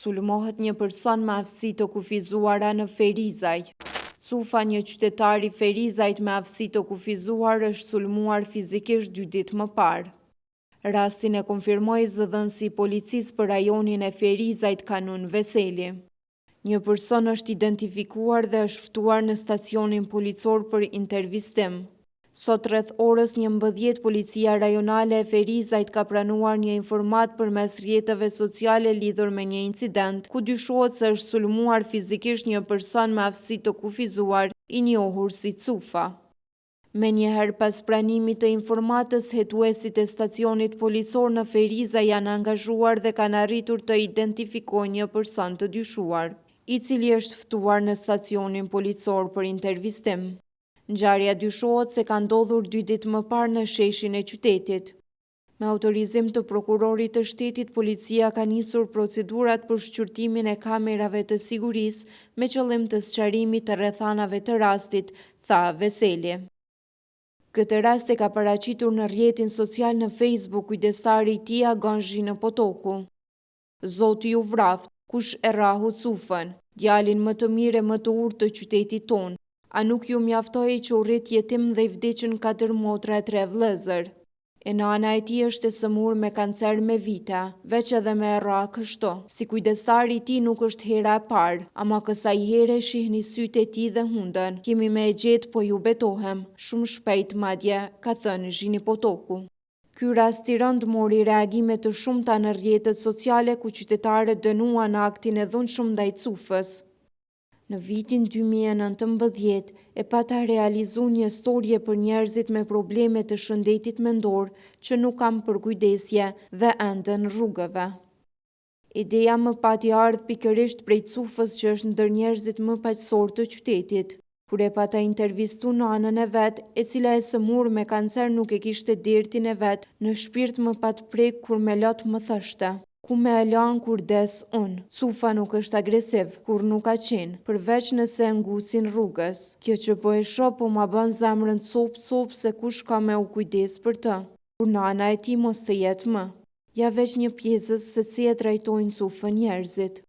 sulmohet një person me aftësi të kufizuara në Ferizaj. Cufa, një qytetar i Ferizajt me aftësi të kufizuar, është sulmuar fizikisht 2 ditë më parë. Rastin e konfirmoi zëdhënësi i policisë për rajonin e Ferizajt Kanun Veseli. Një person është identifikuar dhe është ftuar në stacionin policor për intervistim. Sot rreth orës 11, Policia Rajonale e Ferizajt ka pranuar një informat përmes rrjeteve sociale lidhur me një incident, ku dyshohet se është sulmuar fizikisht një person me aftësi të kufizuar, i njohur si Cufa. Menjëherë pas pranimit të informatës, hetuesit e stacionit policor në Ferizaj janë angazhuar dhe kanë arritur të identifikojnë një person të dyshuar, i cili është ftuar në stacionin policor për intervistim. Ngjarja dyshohet se ka ndodhur 2 ditë më parë në sheshin e qytetit. Me autorizim të prokurorit të shtetit, policia ka nisur procedurat për shqyrtimin e kamerave të sigurisë me qëllim të sqarimit të rrethanave të rastit, tha Veseli. Këtë rast e ka paraqitur në rrjetin social në Facebook kujdestari i tij Aganzhi në Potoku. Zoti ju vraft, kush e rrahu Cufën, djalin më të mirë e më të urtë të qytetit tonë. A nuk ju mjaftoi që u rrit jetim dhe i vdiqën 4 motra e 3 vëllezër? E nana e tij është e sëmur me kancer me vite, veç edhe me rra kështu. Si kujdestari i tij nuk është hera e parë, ama kësaj here shihni sytë e tij dhe hundën. Kemi me e gjetë, po ju betohem, shumë shpejt madje, ka thënë Zhini Potoku. Ky rast i rënd mori reagime të shumta në rrjetet sociale ku qytetarët dënuan aktin e dhunshëm ndaj Cufës. Në vitin 2019, e pata realizu një storje për njerëzit me probleme të shëndetit mendor që nuk kam përkujdesje dhe ende në rrugëve. Ideja më pati ardhë pikërisht prej Cufës që është ndër njerëzit më paqësor të qytetit. Kur e pata intervistu nanën e vet, e cila e sëmur me kancer nuk e kishte dertin e vet, në shpirt më pat prek kur me lot më thështe. Ku me e lan kur des unë. Cufa nuk është agresiv, kur nuk ka qenë, përveç nëse e ngusin rrugës. Kjo që po e shoh po ma bën zemrën cop se kush ka me u kujdes për të, kur nana e tij mos të jetë më. Ja veç një pjesës se si e trajtojnë Cufën njerëzit.